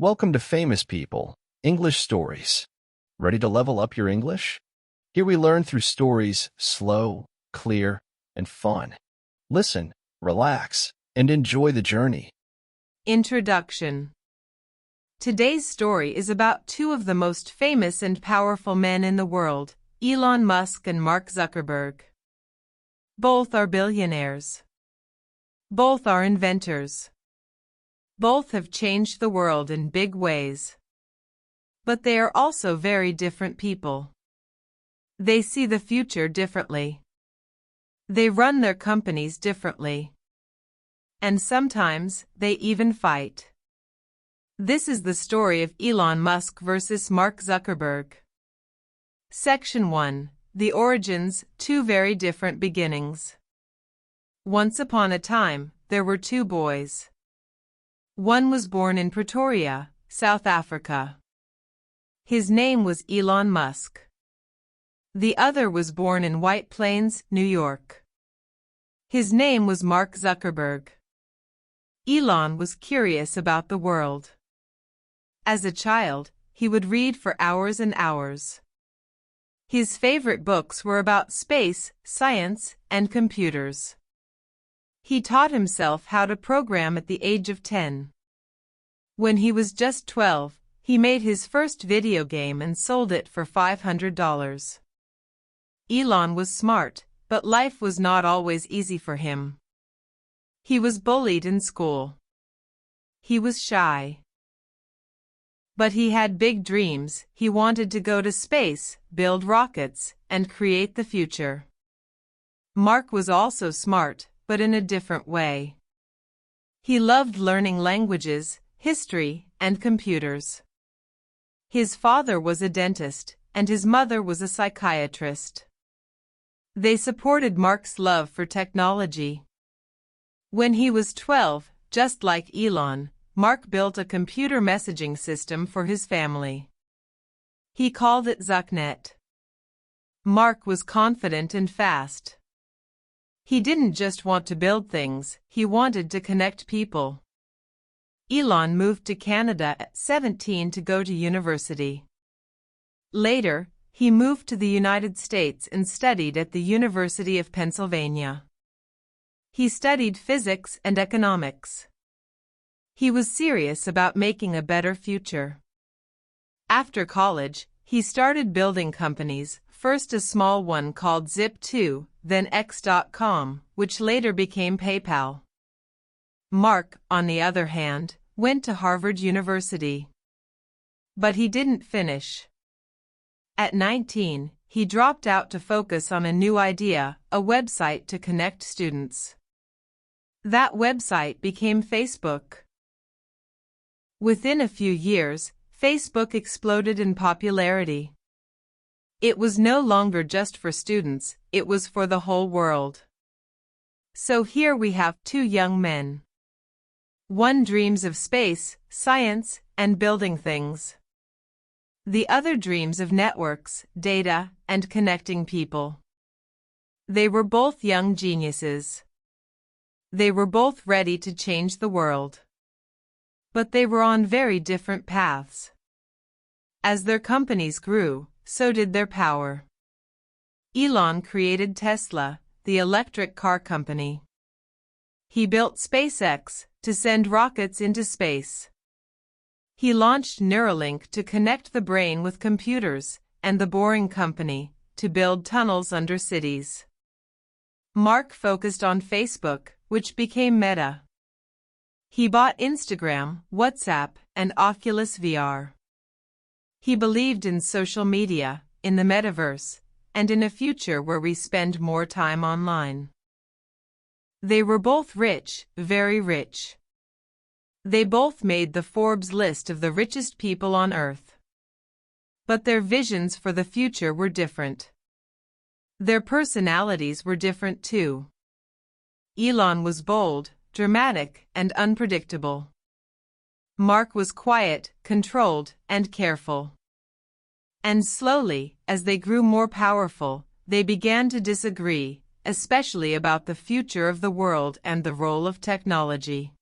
Welcome to Famous People, English Stories. Ready to level up your English? Here we learn through stories slow, clear, and fun. Listen, relax, and enjoy the journey. Introduction. Today's story is about two of the most famous and powerful men in the world, Elon Musk and Mark Zuckerberg. Both are billionaires. Both are inventors. Both have changed the world in big ways. But they are also very different people. They see the future differently. They run their companies differently. And sometimes they even fight. This is the story of Elon Musk versus Mark Zuckerberg. Section 1. The Origins, Two Very Different Beginnings. Once upon a time, there were two boys. One was born in Pretoria, South Africa. His name was Elon Musk. The other was born in White Plains, New York. His name was Mark Zuckerberg. Elon was curious about the world. As a child, he would read for hours and hours. His favorite books were about space, science, and computers. He taught himself how to program at the age of 10. When he was just 12, he made his first video game and sold it for $500. Elon was smart, but life was not always easy for him. He was bullied in school. He was shy. But he had big dreams. He wanted to go to space, build rockets, and create the future. Mark was also smart, but in a different way. He loved learning languages, history, and computers. His father was a dentist, and his mother was a psychiatrist. They supported Mark's love for technology. When he was 12, just like Elon, Mark built a computer messaging system for his family. He called it Zucknet. Mark was confident and fast. He didn't just want to build things, he wanted to connect people. Elon moved to Canada at 17 to go to university. Later, he moved to the United States and studied at the University of Pennsylvania. He studied physics and economics. He was serious about making a better future. After college, he started building companies, first a small one called Zip2, then X.com, which later became PayPal. Mark, on the other hand, went to Harvard University. But he didn't finish. At 19, he dropped out to focus on a new idea, a website to connect students. That website became Facebook. Within a few years, Facebook exploded in popularity. It was no longer just for students, it was for the whole world. So here we have two young men. One dreams of space, science, and building things. The other dreams of networks, data, and connecting people. They were both young geniuses. They were both ready to change the world. But they were on very different paths. As their companies grew, so did their power. Elon created Tesla, the electric car company. He built SpaceX to send rockets into space. He launched Neuralink to connect the brain with computers, and the Boring Company to build tunnels under cities. Mark focused on Facebook, which became Meta. He bought Instagram, WhatsApp, and Oculus VR. He believed in social media, in the metaverse, and in a future where we spend more time online. They were both rich, very rich. They both made the Forbes list of the richest people on Earth. But their visions for the future were different. Their personalities were different too. Elon was bold, dramatic, and unpredictable. Mark was quiet, controlled, and careful. And slowly, as they grew more powerful, they began to disagree, especially about the future of the world and the role of technology.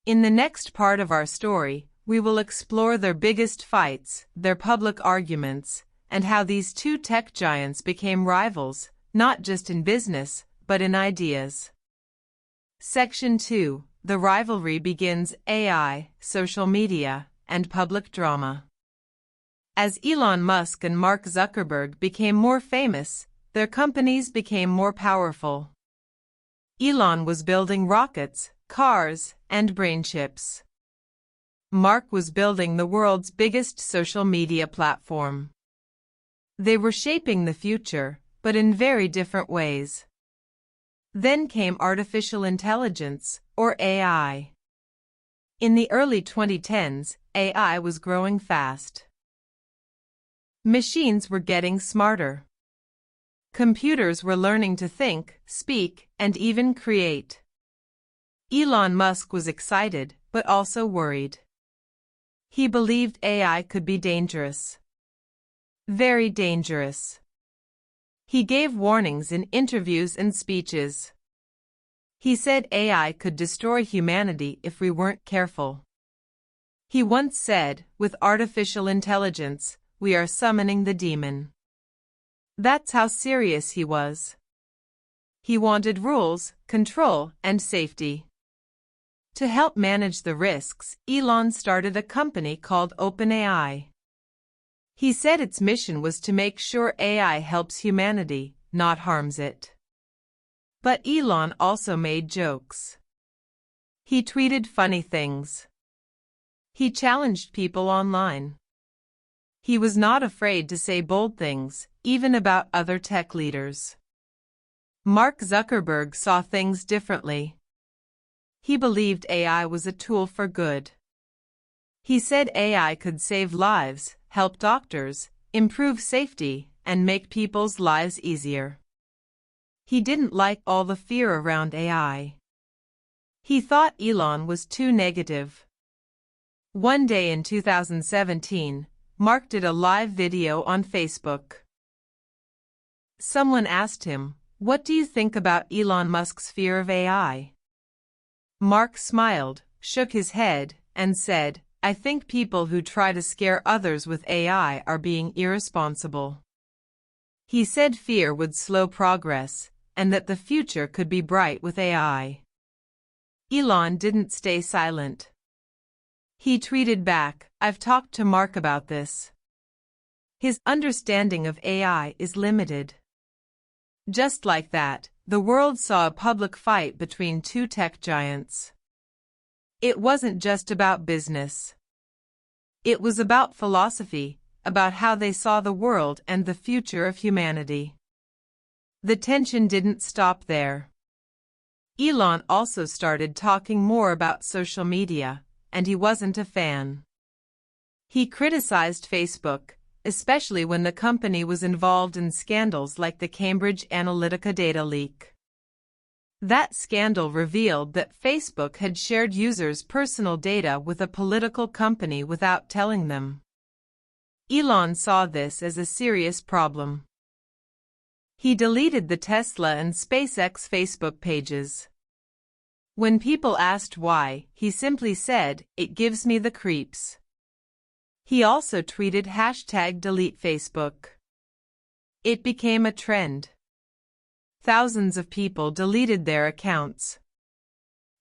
In the next part of our story, We will explore their biggest fights, their public arguments, and how these two tech giants became rivals, not just in business, but in ideas. Section 2. The rivalry begins: AI, social media, and public drama. As Elon Musk and Mark Zuckerberg became more famous, their companies became more powerful. Elon was building rockets, cars, and brain chips. Mark was building the world's biggest social media platform. They were shaping the future, but in very different ways. Then came artificial intelligence, or AI. In the early 2010s, AI was growing fast. Machines were getting smarter. Computers were learning to think, speak, and even create. Elon Musk was excited, but also worried. He believed AI could be dangerous. Very dangerous. He gave warnings in interviews and speeches. He said AI could destroy humanity if we weren't careful. He once said, "With artificial intelligence, we are summoning the demon." That's how serious he was. He wanted rules, control, and safety. To help manage the risks, Elon started a company called OpenAI. He said its mission was to make sure AI helps humanity, not harms it. But Elon also made jokes. He tweeted funny things. He challenged people online. He was not afraid to say bold things, even about other tech leaders. Mark Zuckerberg saw things differently. He believed AI was a tool for good. He said AI could save lives, help doctors, improve safety, and make people's lives easier. He didn't like all the fear around AI. He thought Elon was too negative. One day in 2017, Mark did a live video on Facebook. Someone asked him, "What do you think about Elon Musk's fear of AI?" Mark smiled, shook his head, and said, "I think people who try to scare others with AI are being irresponsible." He said fear would slow progress, and that the future could be bright with AI. Elon didn't stay silent. He tweeted back, "I've talked to Mark about this. His understanding of AI is limited." Just like that, the world saw a public fight between two tech giants. It wasn't just about business. It was about philosophy, about how they saw the world and the future of humanity. The tension didn't stop there. Elon also started talking more about social media, and he wasn't a fan. He criticized Facebook, especially when the company was involved in scandals like the Cambridge Analytica data leak. That scandal revealed that Facebook had shared users' personal data with a political company without telling them. Elon saw this as a serious problem. He deleted the Tesla and SpaceX Facebook pages. When people asked why, he simply said, "It gives me the creeps." He also tweeted #DeleteFacebook. It became a trend. Thousands of people deleted their accounts.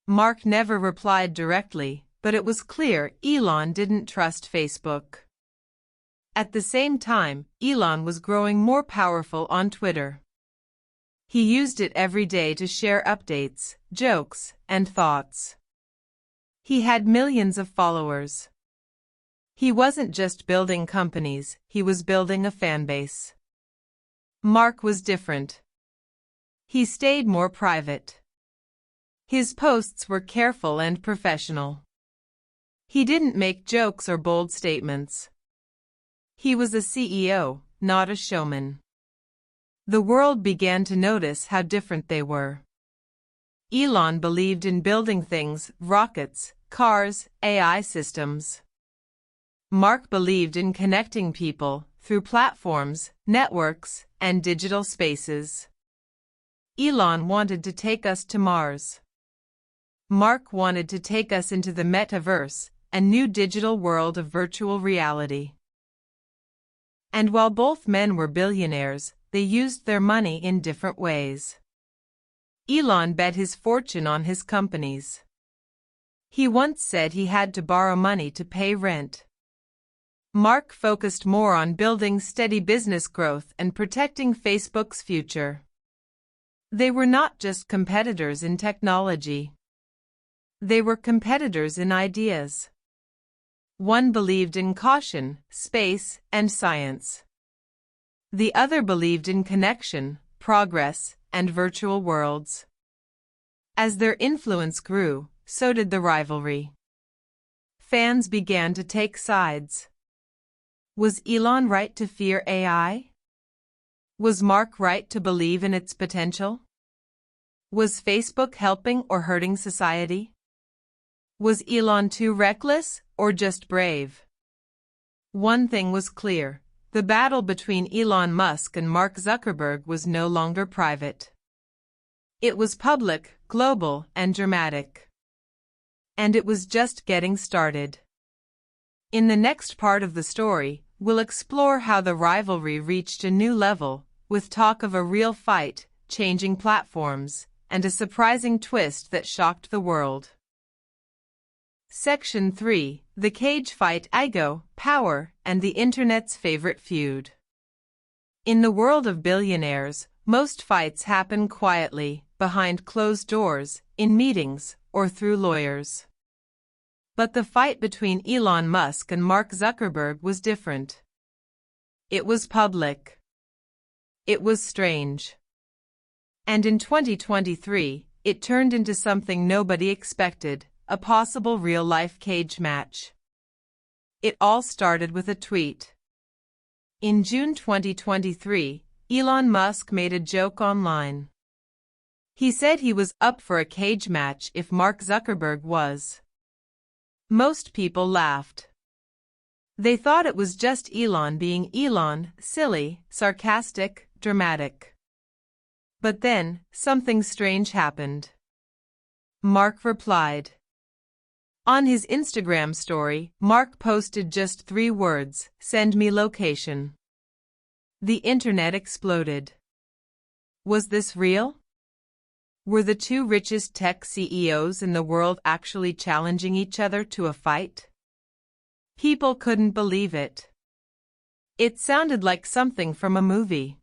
Mark never replied directly, but it was clear Elon didn't trust Facebook. At the same time, Elon was growing more powerful on Twitter. He used it every day to share updates, jokes, and thoughts. He had millions of followers. He wasn't just building companies, he was building a fanbase. Mark was different. He stayed more private. His posts were careful and professional. He didn't make jokes or bold statements. He was a CEO, not a showman. The world began to notice how different they were. Elon believed in building things, rockets, cars, AI systems. Mark believed in connecting people through platforms, networks, and digital spaces. Elon wanted to take us to Mars. Mark wanted to take us into the metaverse, a new digital world of virtual reality. And while both men were billionaires, they used their money in different ways. Elon bet his fortune on his companies. He once said he had to borrow money to pay rent. Mark focused more on building steady business growth and protecting Facebook's future. They were not just competitors in technology. They were competitors in ideas. One believed in caution, space, and science. The other believed in connection, progress, and virtual worlds. As their influence grew, so did the rivalry. Fans began to take sides. Was Elon right to fear AI? Was Mark right to believe in its potential? Was Facebook helping or hurting society? Was Elon too reckless or just brave? One thing was clear: the battle between Elon Musk and Mark Zuckerberg was no longer private. It was public, global, and dramatic. And it was just getting started. In the next part of the story, we'll explore how the rivalry reached a new level, with talk of a real fight, changing platforms, and a surprising twist that shocked the world. Section 3: The Cage Fight. Ego, Power, and the Internet's Favorite Feud. In the world of billionaires, most fights happen quietly, behind closed doors, in meetings, or through lawyers. But the fight between Elon Musk and Mark Zuckerberg was different. It was public. It was strange. And in 2023, it turned into something nobody expected: a possible real-life cage match. It all started with a tweet. In June 2023, Elon Musk made a joke online. He said he was up for a cage match if Mark Zuckerberg was. Most people laughed. They thought it was just Elon being Elon, silly, sarcastic, dramatic. But then, something strange happened. Mark replied. On his Instagram story, Mark posted just 3 words: "Send me location." The internet exploded. Was this real? Were the two richest tech CEOs in the world actually challenging each other to a fight? People couldn't believe it. It sounded like something from a movie.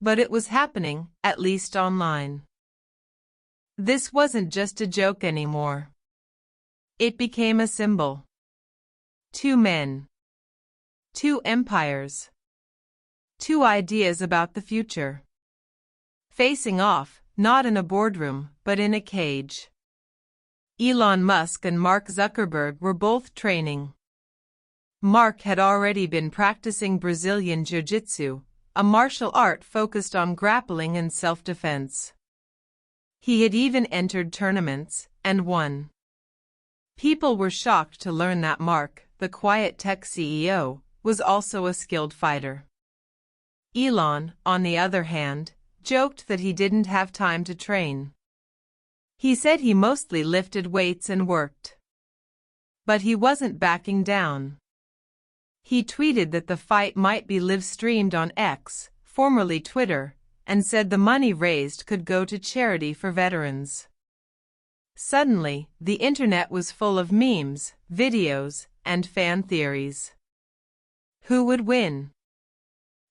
But it was happening, at least online. This wasn't just a joke anymore. It became a symbol. 2 men. 2 empires. 2 ideas about the future. Facing off, not in a boardroom, but in a cage. Elon Musk and Mark Zuckerberg were both training. Mark had already been practicing Brazilian Jiu-Jitsu, a martial art focused on grappling and self-defense. He had even entered tournaments, and won. People were shocked to learn that Mark, the quiet tech CEO, was also a skilled fighter. Elon, on the other hand, joked that he didn't have time to train. He said he mostly lifted weights and worked. But he wasn't backing down. He tweeted that the fight might be live-streamed on X, formerly Twitter, and said the money raised could go to charity for veterans. Suddenly, the internet was full of memes, videos, and fan theories. Who would win?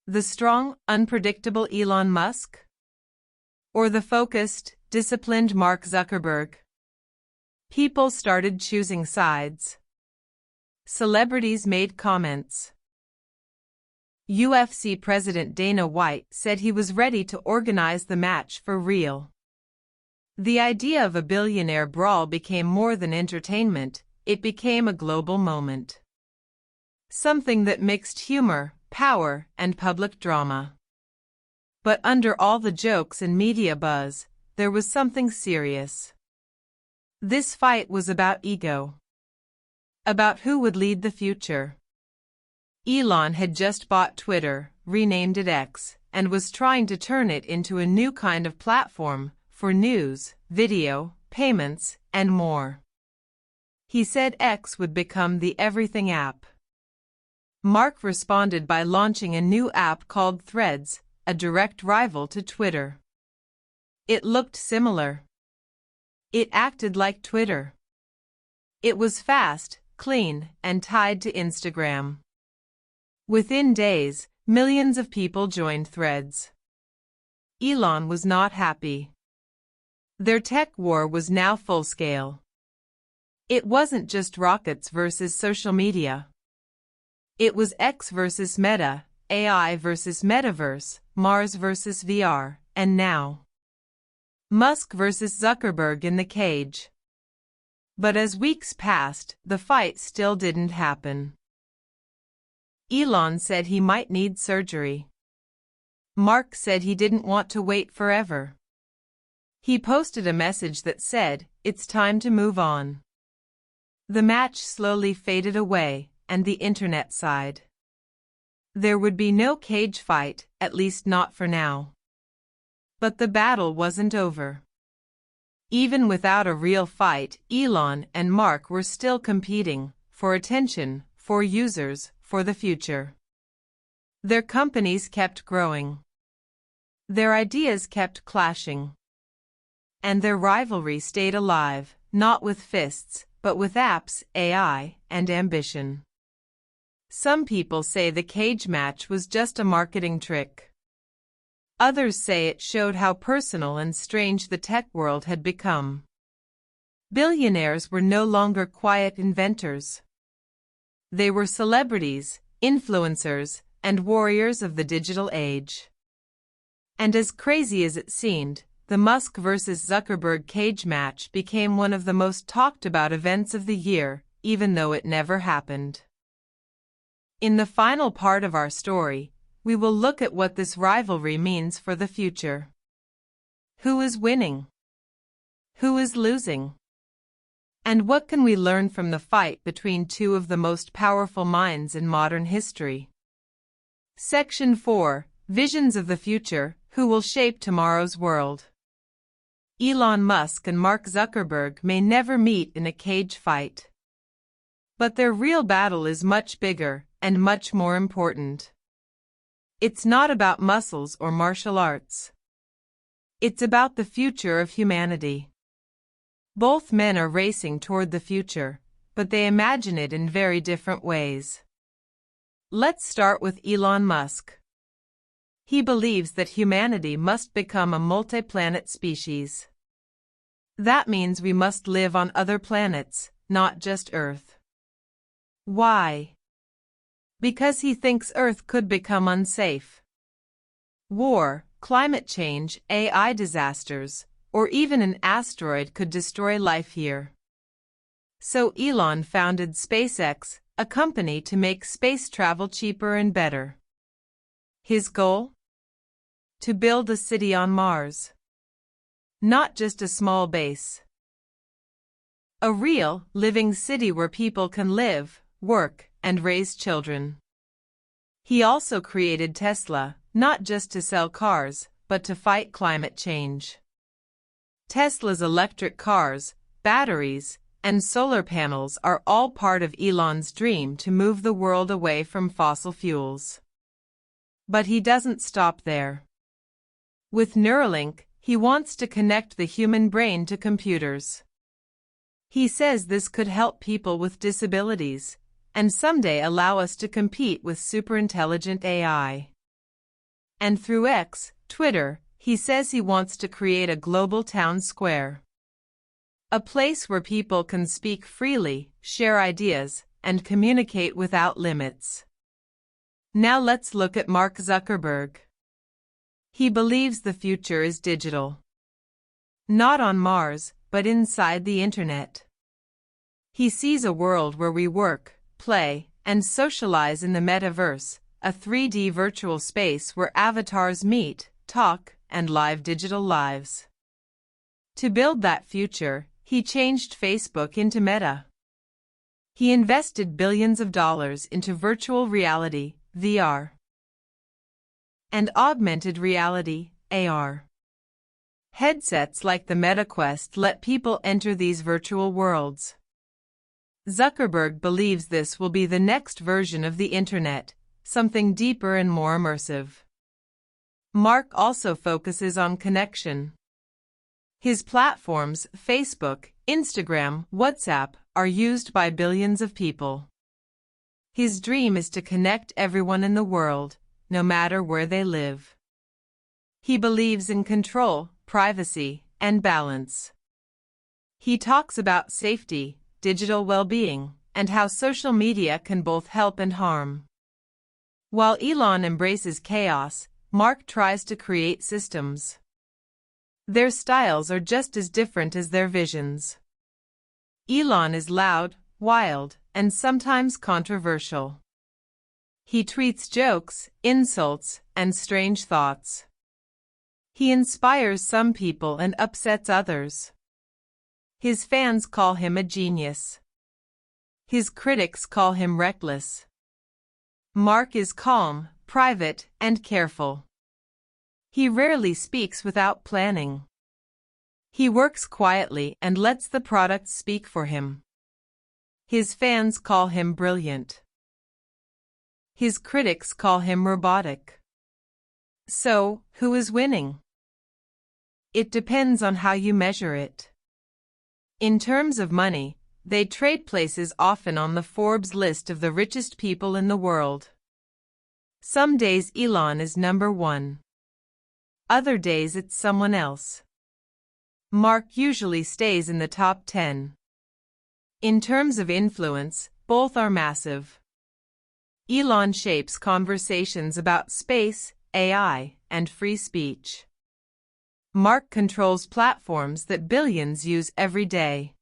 The strong, unpredictable Elon Musk? Or the focused, disciplined Mark Zuckerberg? People started choosing sides. Celebrities made comments. UFC President Dana White said he was ready to organize the match for real. The idea of a billionaire brawl became more than entertainment, it became a global moment. Something that mixed humor, power, and public drama. But under all the jokes and media buzz, there was something serious. This fight was about ego. About who would lead the future. Elon had just bought Twitter, renamed it X, and was trying to turn it into a new kind of platform for news, video, payments, and more. He said X would become the everything app. Mark responded by launching a new app called Threads, a direct rival to Twitter. It looked similar. It acted like Twitter. It was fast, clean, and tied to Instagram. Within days, millions of people joined Threads. Elon was not happy. Their tech war was now full-scale. It wasn't just rockets versus social media. It was X versus Meta, AI versus Metaverse, Mars versus VR, and now Musk versus Zuckerberg in the cage. But as weeks passed, the fight still didn't happen. Elon said he might need surgery. Mark said he didn't want to wait forever. He posted a message that said, "It's time to move on." The match slowly faded away, and the internet sighed. There would be no cage fight, at least not for now. But the battle wasn't over. Even without a real fight, Elon and Mark were still competing for attention, for users, for the future. Their companies kept growing. Their ideas kept clashing. And their rivalry stayed alive, not with fists, but with apps, AI, and ambition. Some people say the cage match was just a marketing trick. Others say it showed how personal and strange the tech world had become. Billionaires were no longer quiet inventors. They were celebrities, influencers, and warriors of the digital age. And as crazy as it seemed, the Musk versus Zuckerberg cage match became one of the most talked about events of the year, even though it never happened. In the final part of our story, we will look at what this rivalry means for the future. Who is winning? Who is losing? And what can we learn from the fight between two of the most powerful minds in modern history? Section 4: Visions of the Future: Who will shape tomorrow's world? Elon Musk and Mark Zuckerberg may never meet in a cage fight. But their real battle is much bigger and much more important. It's not about muscles or martial arts. It's about the future of humanity. Both men are racing toward the future, but they imagine it in very different ways. Let's start with Elon Musk. He believes that humanity must become a multi-planet species. That means we must live on other planets, not just Earth. Why? Because he thinks Earth could become unsafe. War, climate change, AI disasters, or even an asteroid could destroy life here. So Elon founded SpaceX, a company to make space travel cheaper and better. His goal? To build a city on Mars. Not just a small base. A real, living city where people can live, work, and raise children. He also created Tesla, not just to sell cars, but to fight climate change. Tesla's electric cars, batteries, and solar panels are all part of Elon's dream to move the world away from fossil fuels. But he doesn't stop there. With Neuralink, he wants to connect the human brain to computers. He says this could help people with disabilities, and someday allow us to compete with superintelligent AI. And through X, Twitter, he says he wants to create a global town square. A place where people can speak freely, share ideas, and communicate without limits. Now let's look at Mark Zuckerberg. He believes the future is digital. Not on Mars, but inside the internet. He sees a world where we work, play, and socialize in the metaverse, a 3D virtual space where avatars meet, talk, and live digital lives. To build that future, he changed Facebook into Meta. He invested billions of dollars into virtual reality, VR, and augmented reality, AR. Headsets like the Meta Quest let people enter these virtual worlds. Zuckerberg believes this will be the next version of the internet, something deeper and more immersive. Mark also focuses on connection. His platforms, Facebook, Instagram, WhatsApp, are used by billions of people. His dream is to connect everyone in the world, no matter where they live. He believes in control, privacy, and balance. He talks about safety, digital well-being, and how social media can both help and harm. While Elon embraces chaos, Mark tries to create systems. Their styles are just as different as their visions. Elon is loud, wild, and sometimes controversial. He tweets jokes, insults, and strange thoughts. He inspires some people and upsets others. His fans call him a genius. His critics call him reckless. Mark is calm, private, and careful. He rarely speaks without planning. He works quietly and lets the product speak for him. His fans call him brilliant. His critics call him robotic. So, who is winning? It depends on how you measure it. In terms of money, they trade places often on the Forbes list of the richest people in the world. Some days Elon is number one. Other days it's someone else. Mark usually stays in the top 10. In terms of influence, both are massive. Elon shapes conversations about space, AI, and free speech. Mark controls platforms that billions use every day.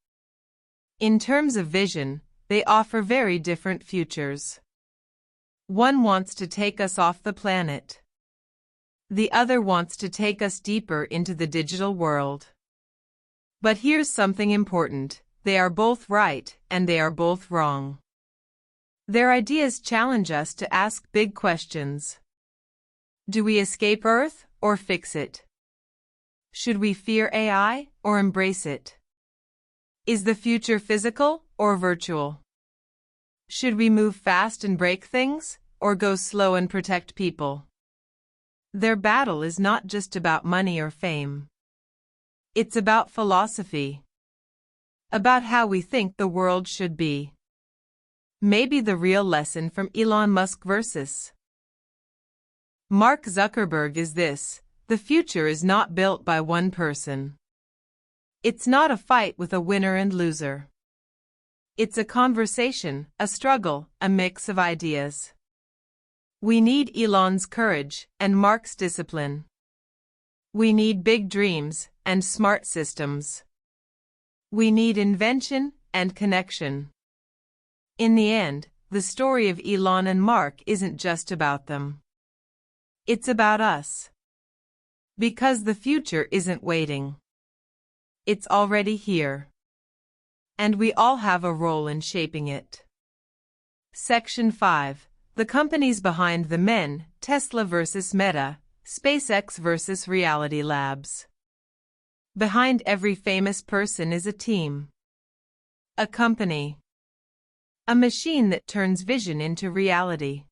In terms of vision, they offer very different futures. One wants to take us off the planet. The other wants to take us deeper into the digital world. But here's something important: they are both right and they are both wrong. Their ideas challenge us to ask big questions. Do we escape Earth or fix it? Should we fear AI or embrace it? Is the future physical or virtual? Should we move fast and break things, or go slow and protect people? Their battle is not just about money or fame. It's about philosophy. About how we think the world should be. Maybe the real lesson from Elon Musk versus Mark Zuckerberg is this: the future is not built by one person. It's not a fight with a winner and loser. It's a conversation, a struggle, a mix of ideas. We need Elon's courage and Mark's discipline. We need big dreams and smart systems. We need invention and connection. In the end, the story of Elon and Mark isn't just about them. It's about us. Because the future isn't waiting. It's already here. And we all have a role in shaping it. Section 5. The companies behind the men: Tesla versus Meta, SpaceX versus Reality Labs. Behind every famous person is a team. A company. A machine that turns vision into reality.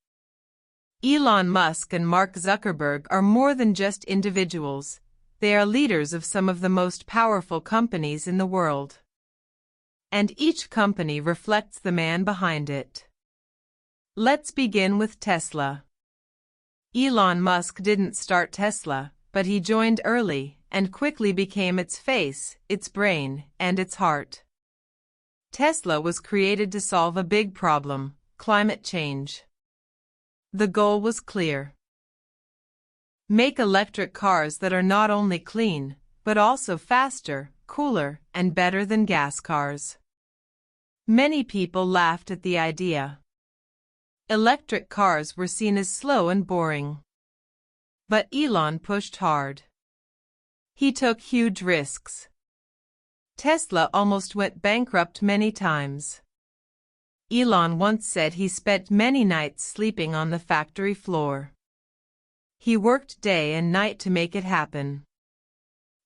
Elon Musk and Mark Zuckerberg are more than just individuals. They are leaders of some of the most powerful companies in the world. And each company reflects the man behind it. Let's begin with Tesla. Elon Musk didn't start Tesla, but he joined early and quickly became its face, its brain, and its heart. Tesla was created to solve a big problem: climate change. The goal was clear. Make electric cars that are not only clean, but also faster, cooler, and better than gas cars. Many people laughed at the idea. Electric cars were seen as slow and boring. But Elon pushed hard. He took huge risks. Tesla almost went bankrupt many times. Elon once said he spent many nights sleeping on the factory floor. He worked day and night to make it happen.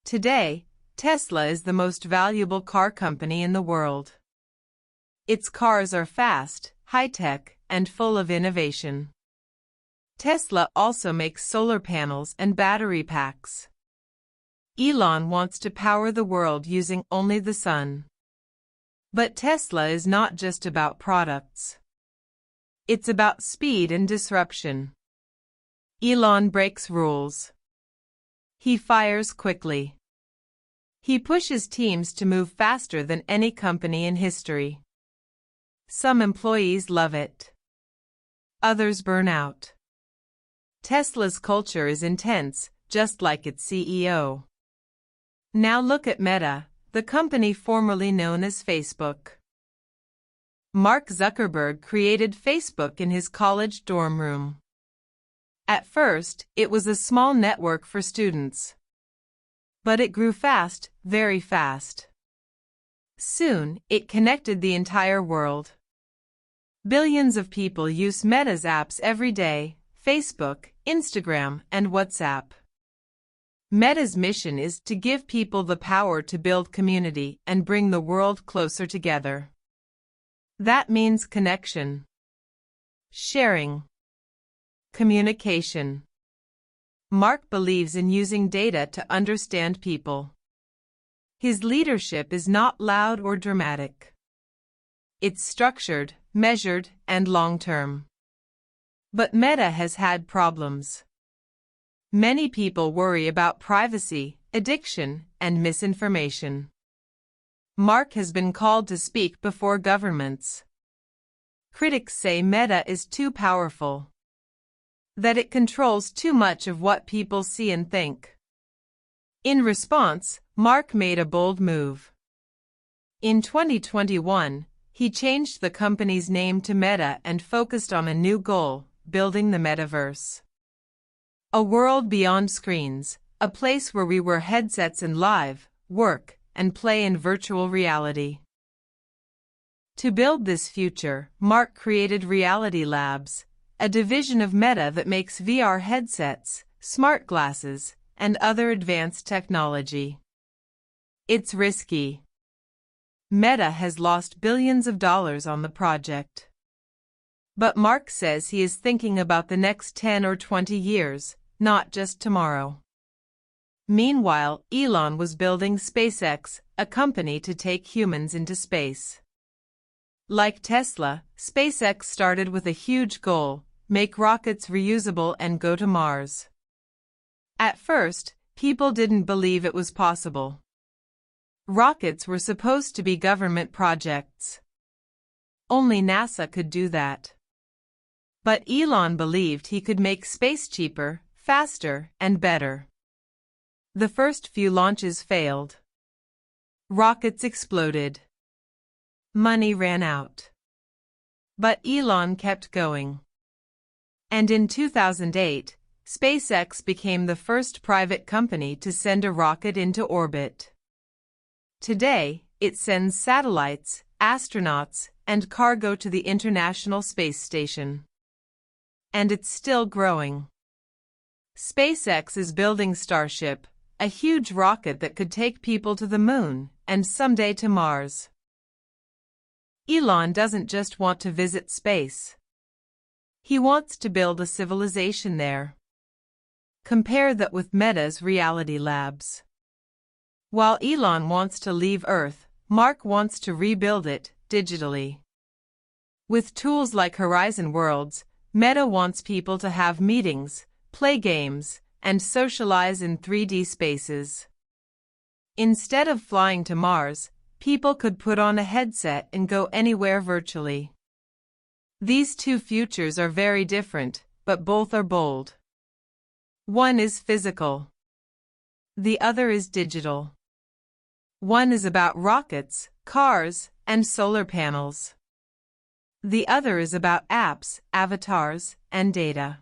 Today, Tesla is the most valuable car company in the world. Its cars are fast, high-tech, and full of innovation. Tesla also makes solar panels and battery packs. Elon wants to power the world using only the sun. But Tesla is not just about products. It's about speed and disruption. Elon breaks rules. He fires quickly. He pushes teams to move faster than any company in history. Some employees love it. Others burn out. Tesla's culture is intense, just like its CEO. Now look at Meta, the company formerly known as Facebook. Mark Zuckerberg created Facebook in his college dorm room. At first, it was a small network for students. But it grew fast, very fast. Soon, it connected the entire world. Billions of people use Meta's apps every day: Facebook, Instagram, and WhatsApp. Meta's mission is to give people the power to build community and bring the world closer together. That means connection, sharing, communication. Mark believes in using data to understand people. His leadership is not loud or dramatic. It's structured, measured, and long-term. But Meta has had problems. Many people worry about privacy, addiction, and misinformation. Mark has been called to speak before governments. Critics say Meta is too powerful, that it controls too much of what people see and think. In response, Mark made a bold move. In 2021, he changed the company's name to Meta and focused on a new goal: building the metaverse. A world beyond screens, a place where we wear headsets and live, work, and play in virtual reality. To build this future, Mark created Reality Labs, a division of Meta that makes VR headsets, smart glasses, and other advanced technology. It's risky. Meta has lost billions of dollars on the project. But Mark says he is thinking about the next 10 or 20 years, not just tomorrow. Meanwhile, Elon was building SpaceX, a company to take humans into space. Like Tesla, SpaceX started with a huge goal: make rockets reusable and go to Mars. At first, people didn't believe it was possible. Rockets were supposed to be government projects. Only NASA could do that. But Elon believed he could make space cheaper, faster, and better. The first few launches failed. Rockets exploded. Money ran out. But Elon kept going. And in 2008, SpaceX became the first private company to send a rocket into orbit. Today, it sends satellites, astronauts, and cargo to the International Space Station. And it's still growing. SpaceX is building Starship, a huge rocket that could take people to the moon, and someday to Mars. Elon doesn't just want to visit space. He wants to build a civilization there. Compare that with Meta's Reality Labs. While Elon wants to leave Earth, Mark wants to rebuild it digitally. With tools like Horizon Worlds, Meta wants people to have meetings, play games, and socialize in 3D spaces. Instead of flying to Mars, people could put on a headset and go anywhere virtually. These two futures are very different, but both are bold. One is physical. The other is digital. One is about rockets, cars, and solar panels. The other is about apps, avatars, and data.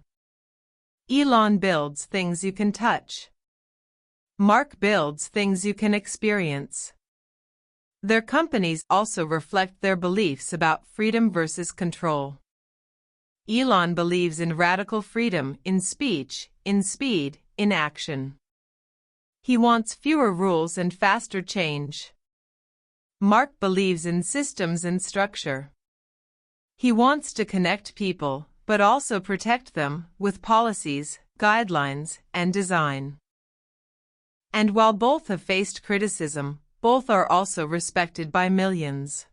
Elon builds things you can touch. Mark builds things you can experience. Their companies also reflect their beliefs about freedom versus control. Elon believes in radical freedom in speech, in speed, in action. He wants fewer rules and faster change. Mark believes in systems and structure. He wants to connect people, but also protect them with policies, guidelines, and design. And while both have faced criticism, both are also respected by millions.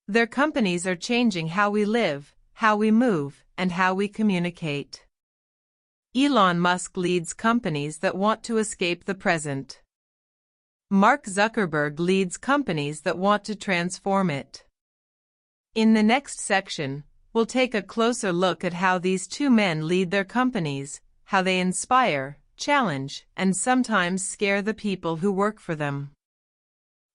Their companies are changing how we live, how we move, and how we communicate. Elon Musk leads companies that want to escape the present. Mark Zuckerberg leads companies that want to transform it. In the next section, we'll take a closer look at how these two men lead their companies, how they inspire, challenge, and sometimes scare the people who work for them.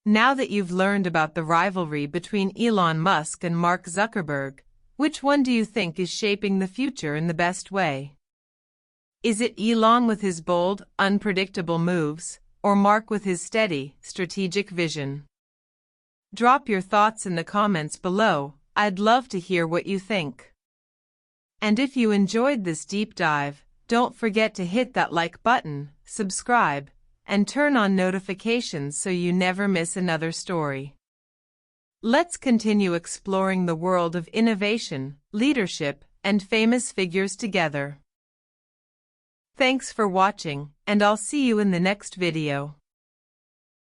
Now that you've learned about the rivalry between Elon Musk and Mark Zuckerberg, which one do you think is shaping the future in the best way? Is it Elon with his bold, unpredictable moves, or Mark with his steady, strategic vision? Drop your thoughts in the comments below. I'd love to hear what you think. And if you enjoyed this deep dive, don't forget to hit that like button, subscribe, and turn on notifications so you never miss another story. Let's continue exploring the world of innovation, leadership, and famous figures together. Thanks for watching, and I'll see you in the next video.